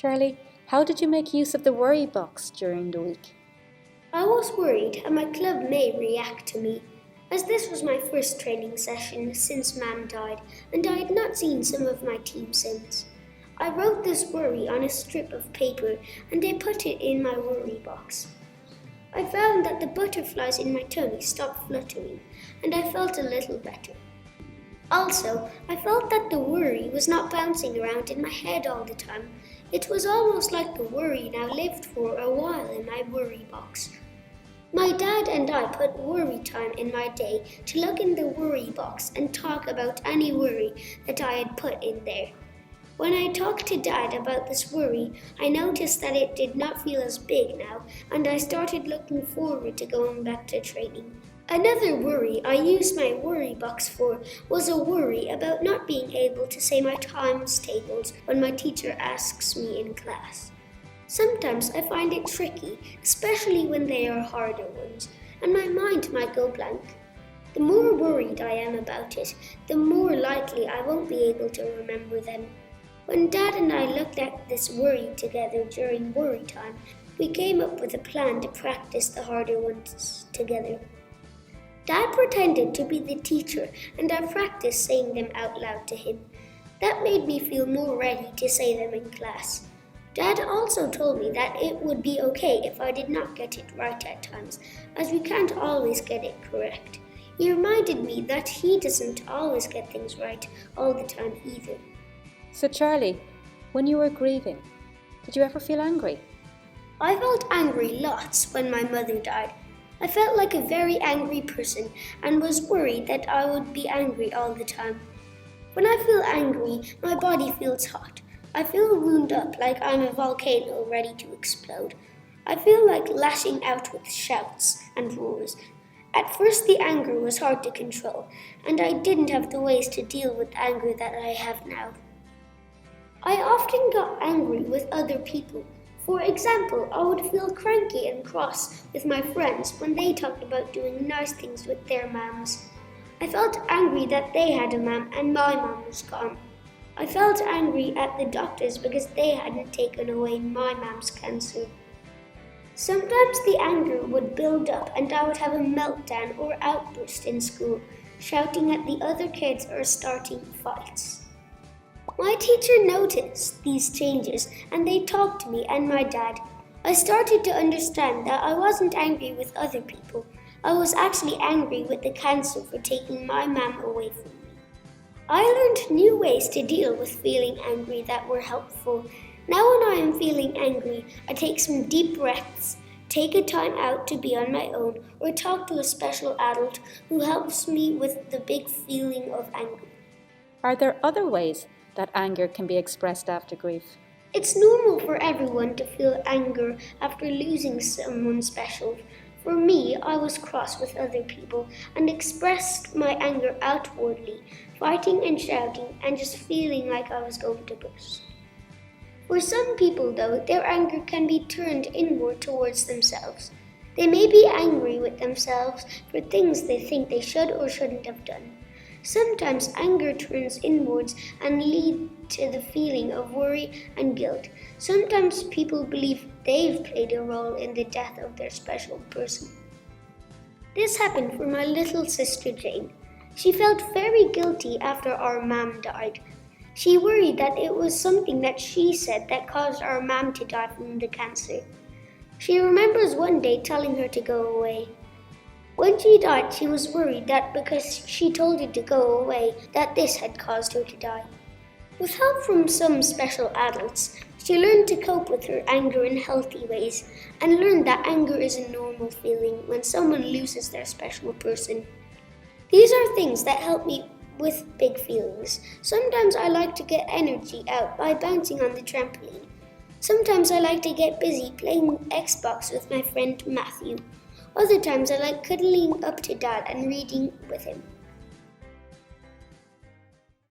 Charlie, how did you make use of the worry box during the week? I was worried how my club may react to me, as this was my first training session since Mam died, and I had not seen some of my team since. I wrote this worry on a strip of paper and I put it in my worry box. I found that the butterflies in my tummy stopped fluttering, and I felt a little better. Also, I felt that the worry was not bouncing around in my head all the time. It was almost like the worry now lived for a while in my worry box. My dad and I put worry time in my day to look in the worry box and talk about any worry that I had put in there. When I talked to Dad about this worry, I noticed that it did not feel as big now, and I started looking forward to going back to training. Another worry I used my worry box for was a worry about not being able to say my times tables when my teacher asks me in class. Sometimes I find it tricky, especially when they are harder ones, and my mind might go blank. The more worried I am about it, the more likely I won't be able to remember them. When Dad and I looked at this worry together during worry time, we came up with a plan to practice the harder ones together. Dad pretended to be the teacher, and I practiced saying them out loud to him. That made me feel more ready to say them in class. Dad also told me that it would be okay if I did not get it right at times, as we can't always get it correct. He reminded me that he doesn't always get things right all the time either. So Charlie, when you were grieving, did you ever feel angry? I felt angry lots when my mother died. I felt like a very angry person and was worried that I would be angry all the time. When I feel angry, my body feels hot. I feel wound up like I'm a volcano ready to explode. I feel like lashing out with shouts and roars. At first the anger was hard to control, and I didn't have the ways to deal with anger that I have now. I often got angry with other people. For example, I would feel cranky and cross with my friends when they talked about doing nice things with their mums. I felt angry that they had a mum and my mum was gone. I felt angry at the doctors because they hadn't taken away my mum's cancer. Sometimes the anger would build up and I would have a meltdown or outburst in school, shouting at the other kids or starting fights. My teacher noticed these changes and they talked to me and my dad. I started to understand that I wasn't angry with other people. I was actually angry with the cancer for taking my mum away from me. I learned new ways to deal with feeling angry that were helpful. Now when I am feeling angry, I take some deep breaths, take a time out to be on my own, or talk to a special adult who helps me with the big feeling of anger. Are there other ways that anger can be expressed after grief? It's normal for everyone to feel anger after losing someone special. For me, I was cross with other people and expressed my anger outwardly, fighting and shouting and just feeling like I was going to burst. For some people though, their anger can be turned inward towards themselves. They may be angry with themselves for things they think they should or shouldn't have done. Sometimes anger turns inwards and leads to the feeling of worry and guilt. Sometimes people believe they've played a role in the death of their special person. This happened for my little sister Jane. She felt very guilty after our mom died. She worried that it was something that she said that caused our mom to die from the cancer. She remembers one day telling her to go away. When she died, she was worried that because she told her to go away, that this had caused her to die. With help from some special adults, she learned to cope with her anger in healthy ways and learned that anger is a normal feeling when someone loses their special person. These are things that help me with big feelings. Sometimes I like to get energy out by bouncing on the trampoline. Sometimes I like to get busy playing Xbox with my friend Matthew. Other times I like cuddling up to Dad and reading with him.